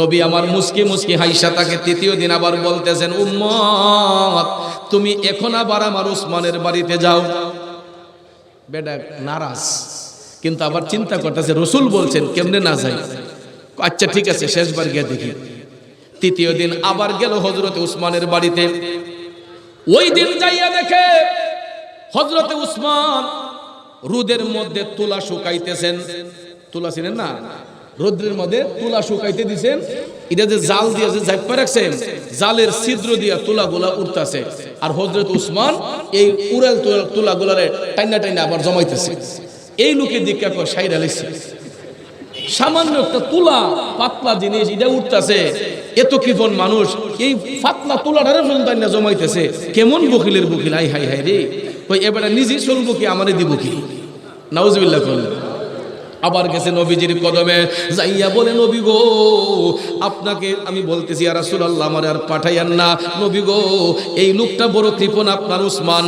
নবী আমার মুস্কি মুস্কি হাইসা তাকে তৃতীয় দিন আবার বলতেছেন, উম্মত তুমি এখন আবার আমার উসমানের বাড়িতে যাও। বেটা নারাজ, কিন্তু আবার চিন্তা করতেছে রাসূল বলছেন কেমনে না যাই। আচ্ছা ঠিক আছে, শেষবার গিয়ে দেখি। তৃতীয় দিন আবার গেল হযরতে উসমানের বাড়িতে। ওই দিন যাইয়া দেখে হযরতে উসমান রোদের মধ্যে তুলা শুকাইতেছেন। তুলা ছিলেন না, রোদ্রের মধ্যে তুলা শুকাইতে দিছেন। এটা যে জাল দিয়ে যে জাইপা রাখছেন, জালের ছিদ্র দিয়ে তুলাগুলা উঠতেছে, আর হযরত উসমান এই উড়াল তুলাগুলারে টাইনা টাইনা আবার জমাইতেছে। এই লোকে দিকে কয় সাইরা লাইছে, সামান্য একটা তুলা পাতলা জিনিস এটা উঠতেছে, এত কৃপণ মানুষ এই পাতলা তুলাটারে টাইনা জমাইতেছে। কেমন বকিলের বকিল, আই হাই হাই রে। কই এবারে নিজেই চলবো কি আমারে দিব কি? নাউজুবিল্লাহ করলেন। আবার গেছে নবীজির কদমে যাইয়া বলে, নবী গো আপনাকে আমি বলতেছি ইয়া রাসূলুল্লাহ আমারে আর পাঠাইয়েন না। নবী গো এই লোকটা বড় কৃপণ আপনার উসমান,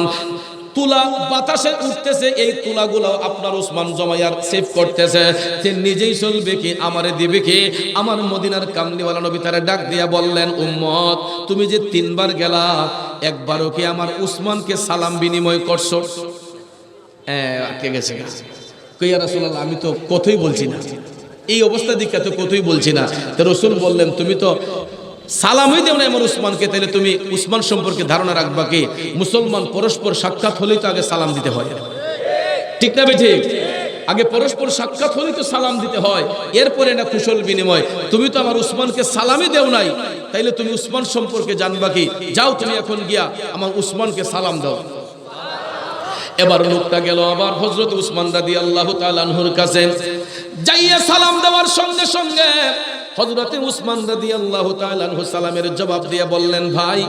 তুলা বাতাসে উঠতেছে, এই তুলাগুলো আপনার উসমান জমাইয়ার সেভ করতেছে, সে নিজেই চলবে কি আমারে দিবে কি? আমার মদিনার কামলিওয়ালা নবী তারে ডাক দিয়া বললেন, উম্মত তুমি যে তিনবার গেলা, একবারও কি আমার উসমানকে সালাম বিনিময় করছো? আটকে গেছে। কইয়া রাসূলুল্লাহ আমি তো কথাই বলছি না, এই অবস্থা দিকে তো কথাই বলছি না। তো রাসূল বললেন তুমি তো সালামই দেও না আমার উসমানকে, তাহলে তুমি উসমান সম্পর্কে ধারণা রাখবা কি? মুসলমান পরস্পর সাক্ষাৎ হলেই তো আগে সালাম দিতে হয়, ঠিক না বেঠিক? আগে পরস্পর সাক্ষাৎ হলেই তো সালাম দিতে হয়, এরপরে না কুশল বিনিময়। তুমি তো আমার উসমানকে সালামই দেও নাই, তাইলে তুমি উসমান সম্পর্কে জানবা কি? যাও তুমি এখন গিয়া আমার উসমানকে সালাম দাও। এবার লোকটা গেল আবার হযরত উসমান রাদিয়াল্লাহু তাআলা আনহুর কাছে, যাইয়া সালাম দেওয়ার সঙ্গে সঙ্গে হযরত উসমান রাদিয়াল্লাহু তাআলা আনহু সালামের জবাব দিয়ে বললেন, ভাই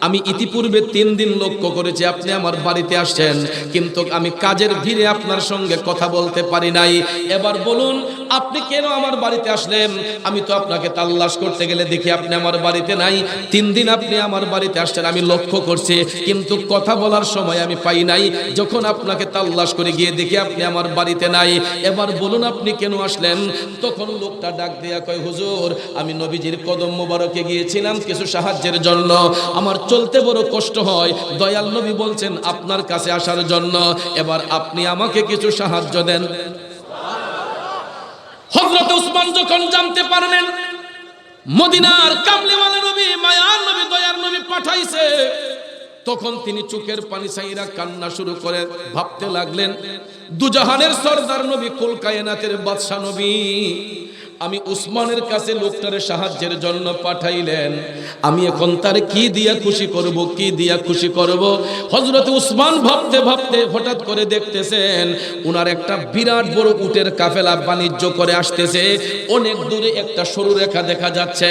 আমি ইতিপূর্বে 3 দিন লক্ষ্য করেছি আপনি আমার বাড়িতে আসছেন, কিন্তু আমি কাজের ভিড়ে আপনার সঙ্গে কথা বলতে পারি নাই। এবার বলুন আপনি কেন আমার বাড়িতে আসলেন? আমি তো আপনাকে তালাশ করতে গেলে দেখি আপনি আমার বাড়িতে নাই। 3 দিন আপনি আমার বাড়িতে আসছেন আমি লক্ষ্য করছি, কিন্তু কথা বলার সময় আমি পাই নাই। যখন আপনাকে তালাশ করে গিয়ে দেখি আপনি আমার বাড়িতে নাই, এবার বলুন আপনি কেন আসলেন? তখন লোকটা ডাক দেয়া কয়, হুজুর আমি নবীজির কদম মোবারকে গিয়েছিলাম কিছু সাহায্যের জন্য, আমার চলতে বড় কষ্ট হয়, দয়াল নবী বলছেন আপনার কাছে আসার জন্য, এবার আপনি আমাকে কিছু সাহায্য দেন। হযরত উসমান যখন জানতে পারলেন মদিনার কামলিওয়ালা নবী, মায়ার নবী, দয়ার নবী পাঠাইছে, তখন তিনি চোখের পানি ছাইরা কান্না শুরু করে ভাবতে লাগলেন, দুজাহানের সরদার নবী, কুল কায়নাতের বাদশা নবী আমি উসমানের কাছে লোকটারে সাহায্যের জন্য পাঠাইলেন, আমি এখন তার কি দিয়া খুশি করব, কি দিয়া খুশি করব? হযরত উসমান ভাবতে ভাবতে হঠাৎ করে দেখতেছেন উনার একটা বিরাট বড় উটের কাফেলা বাণিজ্য করে আসতেছে। অনেক দূরে একটা সরু রেখা দেখা যাচ্ছে,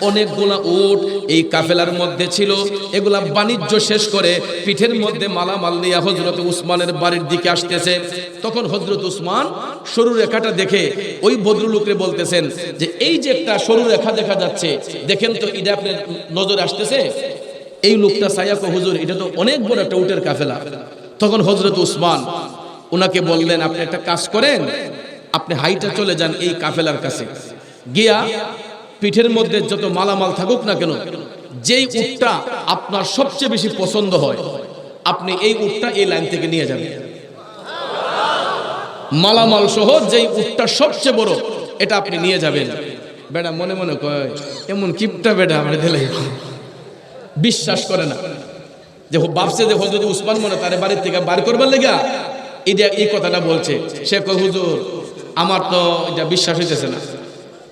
অনেকগুলা উট এই কাফেলার মধ্যে ছিল। এগুলা বাণিজ্য শেষ করে পিঠের মধ্যে মালামাল নিয়ে হযরত উসমানের বাড়ির দিকে আসতেছে। তখন হযরত উসমান সরু রেখাটা দেখে ওই ভদ্রলোককে বলতেছেন যে এই যে একটা সরু রেখা দেখা যাচ্ছে, দেখেন তো এটা আপনার নজরে আসতেছে? এই লোকটা সায়াক হুজুর এটা তো অনেক বড় একটা উটের কাফেলা। তখন হযরত উসমান ওনাকে বললেন, আপনি একটা কাজ করেন, আপনি হাইটা চলে যান এই কাফেলার কাছে, গিয়া পিঠের মধ্যে যত মালামাল থাকুক না কেন, যেই উটটা আপনার সবচেয়ে বেশি পছন্দ হয় আপনি এই উটটা এই লাইন থেকে নিয়ে যাবেন। মালামাল সহ যেই উটটা সবচেয়ে বড় এটা আপনি নিয়ে যাবেন। বেটা মনে মনে কয় এমন কিপটা বেটা আমার দিলে বিশ্বাস করে না, যে ভাবছে যে হযরত উসমান মনে তার বাড়ির থেকে বার করবার লেগা এই কথাটা বলছে। সে কয় হুজুর আমার তো এটা বিশ্বাস হইতেছে না।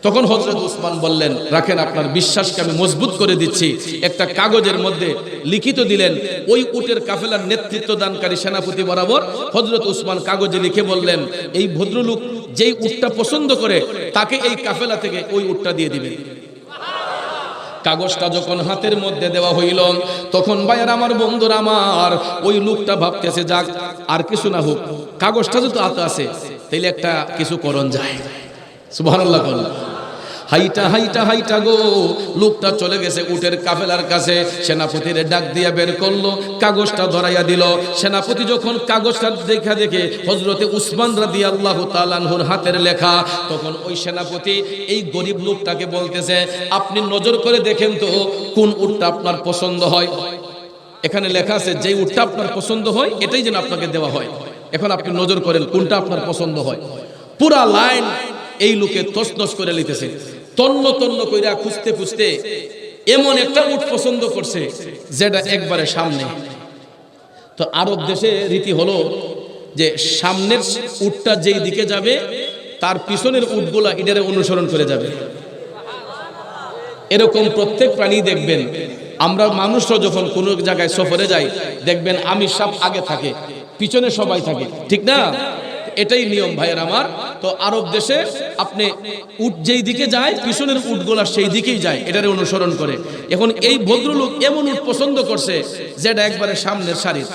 তখন হযরত উসমান বললেন, রাখেন আপনার বিশ্বাসকে আমি মজবুত করে দিচ্ছি। একটা কাগজের মধ্যে লিখিত দিলেন, ওই উটের কাফেলার নেতৃত্ব দানকারী সেনাপতি বরাবর হযরত উসমান কাগজে লিখে বললেন, এই ভদ্রলোক যেই উটটা পছন্দ করে তাকে এই কাফেলা থেকে ওই উটটা দিয়ে দিবেন। কাগজটা যখন হাতের মধ্যে দেওয়া হইল, তখন ভাইয়ার আমার বন্ধুরা আমার, ওই লোকটা ভাবতেছে যাক আর কিছু না হোক, কাগজটা যত হাতে আছে তাইলে একটা কিছু করণ যায়। সুবহানাল্লাহ। হাইটা হাইটা হাইটা গো, লোকটা চলে গেছে উটের কাফেলার কাছে। সেনাপতিরে ডাক দিয়ে বের করলো, কাগজটা ধরাইয়া দিল। সেনাপতি যখন কাগজটা দেখে হযরতে উসমান রাদিয়াল্লাহু তাআলা আনহুর হাতের লেখা, তখন ওই সেনাপতি এই গরিব লোকটাকে বলতেছে, আপনি নজর করে দেখেন তো কোন উটটা আপনার পছন্দ হয়। এখানে লেখা আছে যে উটটা আপনার পছন্দ হয় এটাই যেন আপনাকে দেওয়া হয়। এখন আপনি নজর করেন কোনটা আপনার পছন্দ হয়। পুরা লাইন এই লোকে তছনছ করে লিতেছে, তন্ন তন্ন কইরা খুঁজতে খুঁজতে এমন একটা উট পছন্দ করছে যেটা একবারে সামনে। তো আরব দেশে রীতি হলো যে সামনের উটটা যেই দিকে যাবে তার পিছনের উটগুলা এটারে অনুসরণ করে যাবে। এরকম প্রত্যেক প্রাণী দেখবেন। আমরা মানুষরা যখন কোনো জায়গায় সফরে যাই দেখবেন আমির সাহেব আগে থাকে, পিছনে সবাই থাকে, ঠিক না? এটাই নিয়ম ভাইয়ের আমার। তো আরব দেশে আপনি উট যেই দিকে যায় পিছনের উটগুলা সেই দিকেই যায়, এটারে অনুসরণ করে। এখন এই ভদ্রলোক এমন উট পছন্দ করছে যেটা একবারে সামনের সারির।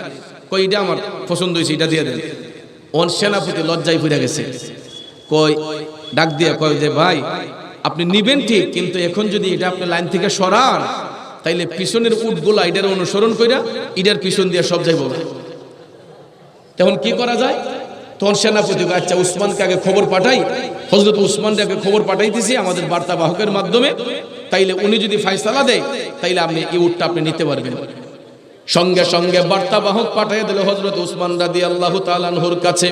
কই এটা আমার পছন্দ হয়েছে, এটা দিয়ে দেন। ওন সেনাপতি লজ্জায় ফিরে গেছে, কই ডাক দিয়ে কয় যে ভাই আপনি নিবেন ঠিক, কিন্তু এখন যদি এটা আপনি লাইন থেকে সরান তাইলে পিছনের উটগুলা এটার অনুসরণ কইরা এটার পিছন দিয়ে সব যাইব। তখন কি করা যায়? তখন সেনাপতি আচ্ছা উসমানকে আগে খবর পাঠাই, হযরত উসমানকে আগে খবর পাঠাইতেছি আমাদের বার্তা বাহকের মাধ্যমে, তাইলে উনি যদি ফায়সালা দেয় তাইলে আপনি এই উটটা আপনি নিতে পারবেন। সঙ্গে সঙ্গে বার্তা বাহক পাঠিয়ে দিল হযরত উসমান রাদিয়াল্লাহু তাআলা আনহুর কাছে।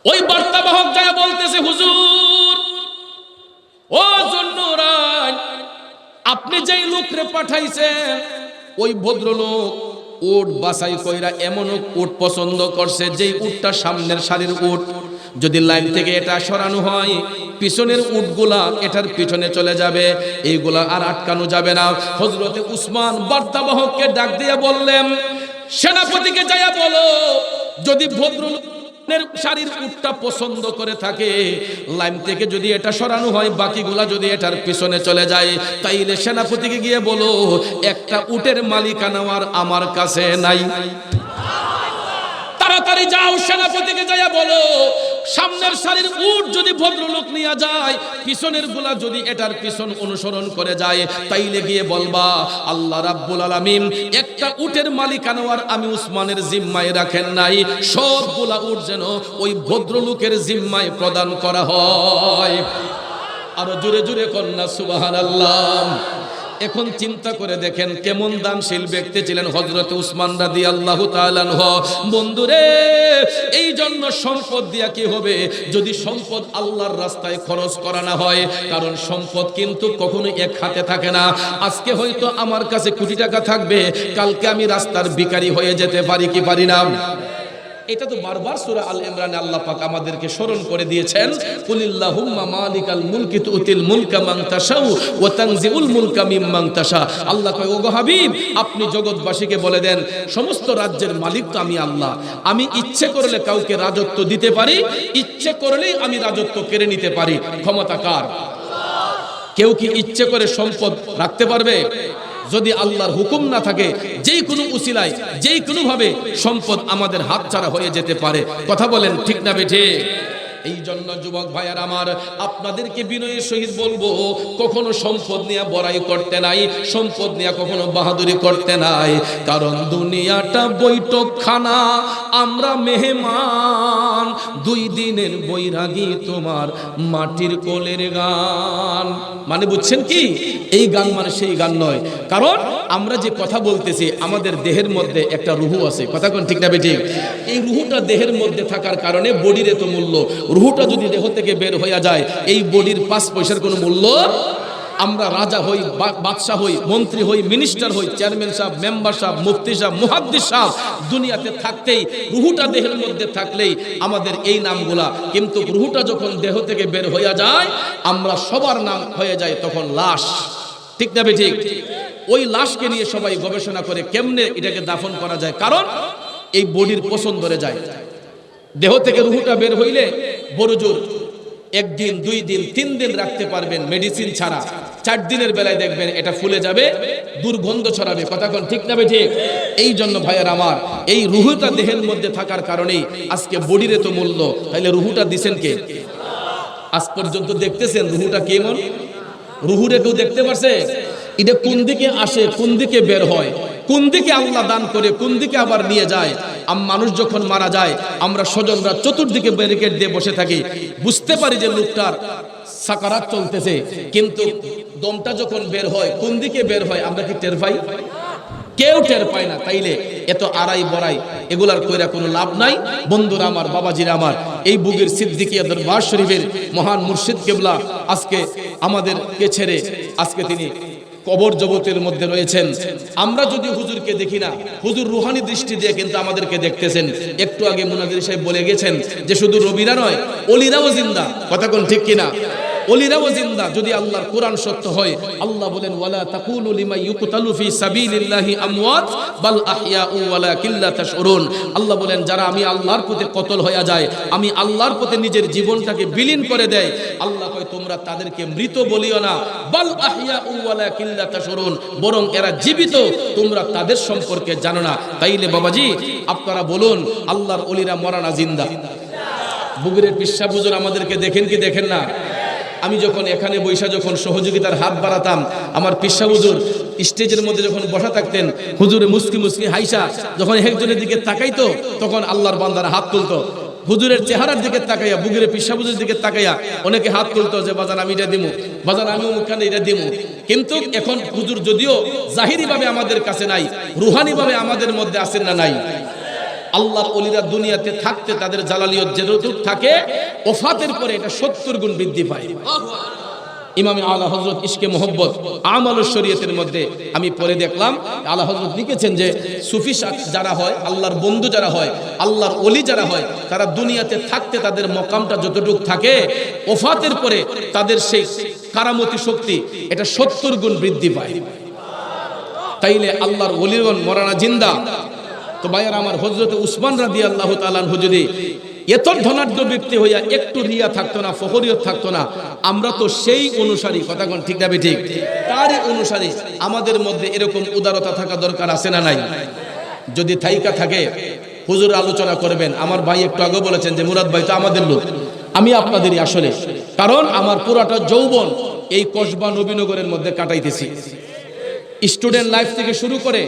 ওই বার্তা বাহক যায় বলতেছে, হুজুর ও জন্নুরান, আপনি যেই লোকরে পাঠাইছেন ওই ভদ্রলোক উট বাছাই কইরা এমন উট পছন্দ করছে যেই উটটা সামনের সারির উট। যদি লাইন থেকে এটা সরানো হয় পিছনের উটগুলা এটার পিছনে চলে যাবে, এইগুলা আর আটকানো যাবে না। হযরতে উসমান বার্তাবাহককে ডাক দিয়ে বললেন, সেনাপতিকে যাইয়া বলো যদি ভদ্রলোক শাড়ির উটটা পছন্দ করে থাকে লাইন থেকে যদি এটা সরানো হয় বাকিগুলা যদি এটার পিছনে চলে যায় তাইলে সেনাপতিকে গিয়ে বলো একটা উটের মালিকানা আর আমার কাছে নাই। তাড়াতাড়ি যাও সেনাপতিকে যাইয়া বলো সামনের সারির উট যদি ভদ্রলোক নিয়ে যায় পিছনের গুলা যদি এটার পিছন অনুসরণ করে যায় তাইলে গিয়ে বলবা আল্লাহ রাব্বুল আলামিন একটা উটের মালিকানা আর আমি উসমানের জিম্মায় রাখেন নাই, সবগুলা উট যেন ওই ভদ্রলোকের জিম্মায় প্রদান করা হয়। আরো জোরে জোরে কন্যা সুবহানাল্লাহ। এখন চিন্তা করে দেখেন কেমন দানশীল ব্যক্তি ছিলেন হযরত উসমান রাদিয়াল্লাহু তাআলা আনহু। বন্ধুরে এই জন্য সম্পদ দিয়া কি হবে যদি সম্পদ আল্লাহর রাস্তায় খরচ করা না হয়, কারণ সম্পদ কিন্তু কখনো এক হাতে থাকে না। আজকে হয়তো আমার কাছে কোটি টাকা থাকবে, কালকে আমি রাস্তার ভিখারি হয়ে যেতে পারি কি পারি না? এটা তো বারবার সূরা আল ইমরানে আল্লাহ পাক আমাদেরকে স্মরণ করে দিয়েছেন, কুলিল্লাহুম্মা মালিকাল মুলকি তুতিল মুলকা মান তাশাউ ওয়া তানজিউল মুলকা মিম্মান তাশা। আল্লাহ কয় ওগো হাবিব আপনি জগৎবাসীকে বলে দেন সমস্ত রাজ্যের মালিক তো আমি আল্লাহ। আমি ইচ্ছে করলে কাউকে রাজত্ব দিতে পারি, ইচ্ছে করলেই আমি রাজত্ব কেড়ে নিতে পারি। ক্ষমতা কার? কেউ কি ইচ্ছে করে সম্পদ রাখতে পারবে? যদি আল্লাহর হুকুম না থাকে যেই কোনো উসিলায় যেই কোনো ভাবে সম্পদ আমাদের হাতছাড়া হয়ে যেতে পারে। কথা বলেন ঠিক না বেঠে? এই জন্য যুবক ভাইয়ার আমার আপনাদেরকে বিনয়ের সহিত বলবো কখনো সম্পদ নিয়ে বড়াই করতে নাই, সম্পদ নিয়ে কখনো বাহাদুরি করতে নাই, কারণ দুনিয়াটা বৈঠকখানা, আমরা মেহমান, 2 দিনের বৈরাগী তোমার মাটির কোলের গান। মানে বুঝছেন কি? এই গান মানে সেই গান নয়, কারণ আমরা যে কথা বলতেছি আমাদের দেহের মধ্যে একটা রুহু আছে। কথা কোন ঠিক না বেঠিক? এই রুহুটা দেহের মধ্যে থাকার কারণে বডির এত মূল্য। রুহুটা যদি দেহ থেকে বের হয়ে যায় এই বডির 5 পয়সার কোনো মূল্য। আমরা রাজা হই, বাদশাহ হই, মন্ত্রী হই, মিনিস্টার হই, চেয়ারম্যান সাহেব, মেম্বার সাহেব, মুফতি সাহেব, মুহাদ্দিস সাহেব, দুনিয়াতে থাকতেই রুহুটা দেহের মধ্যে থাকলেই আমাদের এই নামগুলা, কিন্তু রুহুটা যখন দেহ থেকে বের হয়ে যায় আমরা সবার নাম হয়ে যায় তখন লাশ। ঠিক না বেঠিক? ওই লাশকে নিয়ে সবাই গবেষণা করে কেমনে এটাকে দাফন করা যায়, কারণ এই বডির পছন্দ ধরে যায়। দেহ থেকে রুহুটা বের হইলে বড় জোর 1 দিন 2 দিন 3 দিন রাখতে পারবেন মেডিসিন ছাড়া। 4 দিনের বেলায় দেখবেন এটা ফুলে যাবে, দুর্গন্ধ ছড়াবে। কথা কোন ঠিক না ঠিক? এই জন্য ভাইয়ের আমার এই রুহুটা দেহের মধ্যে থাকার কারণেই আজকে বডির এত মূল্য। তাহলে রুহুটা দিছেন কে? আজ পর্যন্ত দেখতেছেন রুহুটা কেমন? রুহুরে কেউ দেখতে পারছে? এটা কোন দিকে আসে, কোন দিকে বের হয়, কোন দিকে আল্লাহ দান করে, কোন দিকে আবার নিয়ে যায়। মানুষ যখন মারা যায় আমরা স্বজনরা চতুর্দিকে ব্যারিকেড দিয়ে বসে থাকি, বুঝতে পারি যে লোকটার সাকারাত চলতেছে, কিন্তু দমটা যখন বের হয় কোন দিকে বের হয় আমরা কি টের পাই? কেউ টের পায় না। তাইলে এত আড়াই বড়াই এগুলার কইরা কোনো লাভ নাই। বন্ধুরা আমার, বাবাজিরা আমার, এই বুগের সিদ্দিকিয়া দরবার শরীফের মহান মুর্শিদ কেবলা আজকে আমাদেরকে ছেড়ে আজকে তিনি কবর জগতের মধ্যে রয়েছেন। আমরা যদি হুজুরকে দেখি না, হুজুর রুহানি দৃষ্টি দিয়ে কিন্তু আমাদেরকে দেখতেছেন। একটু আগে মুনাজির সাহেব বলে গেছেন যে শুধু রবিরা নয়, অলিরাও জিন্দা। কথা কোন ঠিক কিনা? অলিরাও জিন্দা। যদি আল্লাহর কোরআন সত্য হয়, আল্লাহ বলেন ওয়ালা তাকুলু লিমা ইউকতালু ফি সাবিলিল্লাহি আমওয়াত বাল আহইয়াউ ওয়ালাকিন লা তাশউরুন। আল্লাহ বলেন যারা আমি আল্লাহর পথে কতল হয়ে যায়, আমি আল্লাহর পথে নিজের জীবনটাকে বিলীন করে দেয়, আল্লাহ কয় তোমরা তাদেরকে মৃত বলিও না, বাল আহইয়াউ ওয়ালাকিন লা তাশউরুন, বরং এরা জীবিত, তোমরা তাদের সম্পর্কে জানো না। তাইলে বাবাজি আপনারা বলুন আল্লাহর ওলিরা মরা না জিন্দা? বুগরের পিসা হুজুর আমাদেরকে দেখেন কি দেখেন না? আমি যখন এখানে বৈশা যখন সহযোগিতার হাত বাড়াতাম, আমার পিসা হুজুর স্টেজের মধ্যে যখন বসা থাকতেন, হুজুরে মুস্কি মুস্কি হাইসা যখন একজনের দিকে তাকাইতো তখন আল্লাহর বান্দারা হাত তুলতো। হুজুরের চেহারার দিকে তাকাইয়া, বুগের পিসা হুজুরের দিকে তাকাইয়া অনেকে হাত তুলতো যে বাজান আমি এটা দিমু, বাজান আমি মুখখানে এটা দিমু। কিন্তু এখন হুজুর যদিও জাহিরি ভাবে আমাদের কাছে নাই, রুহানি ভাবে আমাদের মধ্যে আছেন না নাই? আল্লাহর ওলিরা দুনিয়াতে থাকতে তাদের জালালিয়ত যেটুকু থাকে, ওফাতের পরে এটা 70 গুণ বৃদ্ধি পায়। ইমামে আলা হযরত ইশকে মোহব্বত আমালুশ শরীয়তের মধ্যে আমি পড়ে দেখলাম, আলা হযরত লিখেছেন যে সুফি যারা হয়, আল্লাহর বন্ধু যারা হয়, আল্লাহর ওলি যারা হয়, তারা দুনিয়াতে থাকতে তাদের মকামটা যতটুকু থাকে, ওফাতের পরে তাদের সেই কারামতি শক্তি এটা 70 গুণ বৃদ্ধি পায়। তাইলে আল্লাহর ওলিগণ মরানা জিন্দা। তো ভাইয়ার আমার, হযরত উসমান রাদিয়াল্লাহু তাআলা আনহু যদি এত ধনাঢ্য ব্যক্তি হইয়া একটু রিয়া থাকতো না, ফখরিয়ত থাকতো না, আমরা তো সেই অনুসারী। কথা কোন ঠিক না ঠিক? তারই অনুসারী। আমাদের মধ্যে এরকম উদারতা থাকা দরকার আছে না নাই? যদি থাইকা থাকে হুজুর আলোচনা করবেন। আমার ভাই একটু আগে বলেছেন যে মুরাদ ভাই তো আমাদের লোক, আমি আপনাদেরই আসলে, কারণ আমার পুরাটা যৌবন এই কসবা নবীনগরের মধ্যে কাটাইতেছি। স্টুডেন্ট লাইফ থেকে শুরু করে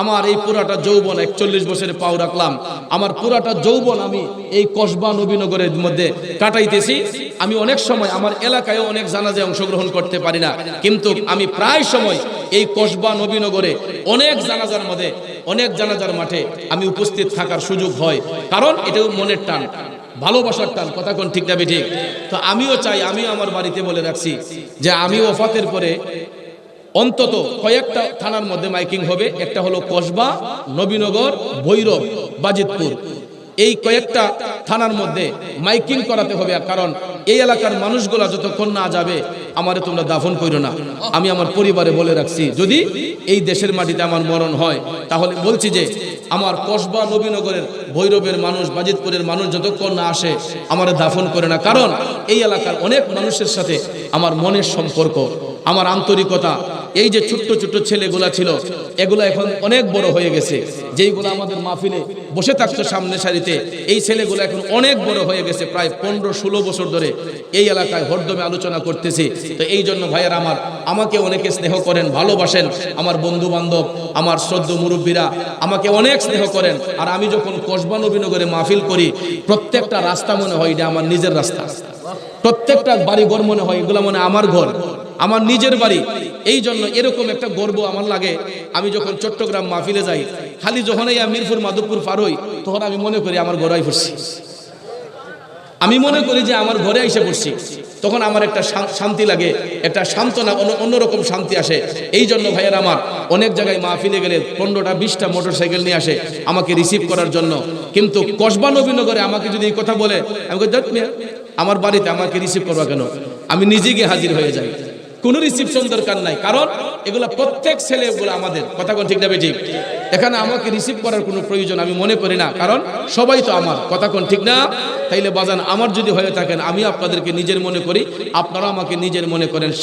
আমার এই পুরাটা যৌবন, 41 বছরে পাও রাখলাম, আমার পুরাটা যৌবন আমি এই কসবা নবীনগরের মধ্যে কাটাইতেছি। আমি অনেক সময় আমার এলাকায় অনেক জানাজায় অংশগ্রহণ করতে পারি না, কিন্তু আমি প্রায় সময় এই কসবা নবীনগরে অনেক জানাজার মধ্যে, অনেক জানাজার মাঠে আমি উপস্থিত থাকার সুযোগ হয়। কারণ এটাও মনের টান, ভালোবাসার টান। কথা কোন ঠিক না ঠিক? তো আমিও চাই, আমিও আমার বাড়িতে বলে রাখছি যে আমি ওফাতের পরে অন্তত কয়েকটা থানার মধ্যে মাইকিং হবে। একটা হলো কসবা, নবীনগর, ভৈরব, বাজিতপুর, এই কয়েকটা থানার মধ্যে মাইকিং করাতে হবে। কারণ এই এলাকার মানুষগুলা যতক্ষণ না যাবে আমারে তোমরা দাফন করো না। আমি আমার পরিবারে বলে রাখছি, যদি এই দেশের মাটিতে আমার মরণ হয় তাহলে বলছি যে আমার কসবা, নবীনগরের, ভৈরবের মানুষ, বাজিতপুরের মানুষ যতক্ষণ না আসে আমারে দাফন করে না। কারণ এই এলাকার অনেক মানুষের সাথে আমার মনের সম্পর্ক, আমার আন্তরিকতা। এই যে ছোট্ট ছোট্ট ছেলেগুলা ছিল, এগুলা এখন অনেক বড় হয়ে গেছে। যেইগুলো আমাদের মাহফিলে বসে থাকতো সামনে সারিতে, এই ছেলেগুলো এখন অনেক বড় হয়ে গেছে। প্রায় 15-16 বছর ধরে এই এলাকায় হরদমে আলোচনা করতেছি। তো এই জন্য ভাইয়ার আমার, আমাকে অনেকে স্নেহ করেন, ভালোবাসেন। আমার বন্ধু বান্ধব, আমার শ্রদ্ধ মুরব্বীরা আমাকে অনেক স্নেহ করেন। আর আমি যখন কসবা নবীনগরে মাহফিল করি, প্রত্যেকটা রাস্তা মনে হয় এটা আমার নিজের রাস্তা, প্রত্যেকটা বাড়ি ঘর মনে হয় এগুলো মনে আমার ঘর, আমার নিজের বাড়ি। এই জন্য এরকম একটা গর্ব আমার লাগে। আমি যখন চট্টগ্রাম মাহফিলে যাই, খালি যখন এই মিরপুর মাধবপুর পার হই, তখন আমি মনে করি আমার ঘরে পড়ছি, আমি মনে করি যে আমার ঘরে এসে পড়ছি। তখন আমার একটা শান্তি লাগে, একটা সান্ত্বনা, অন্যরকম শান্তি আসে। এই জন্য ভাইয়ের আমার, অনেক জায়গায় মাহফিলে গেলে 15টা-20টা মোটরসাইকেল নিয়ে আসে আমাকে রিসিভ করার জন্য। কিন্তু কসবা নবীনগরে আমাকে যদি এই কথা বলে, আমি আমার বাড়িতে আমাকে রিসিভ করবা কেন? আমি নিজে গিয়ে হাজির হয়ে যাই, কোনো রিসিপশন দরকার নাই। কারণ এগুলা প্রত্যেক ছেলেগুলো আমাদের। কথা কোন ঠিক না ঠিক? এখানে আমাকে রিসিভ করার কোনো প্রয়োজন আমি মনে করি না, কারণ সবাই তো আমার। কথা কোন ঠিক না? তাইলে বাজান, আমার যদি হয়ে থাকেন, আমি আপনাদেরকে নিজের মনে করি, আপনারা আমাকে নিজের মনে করেন।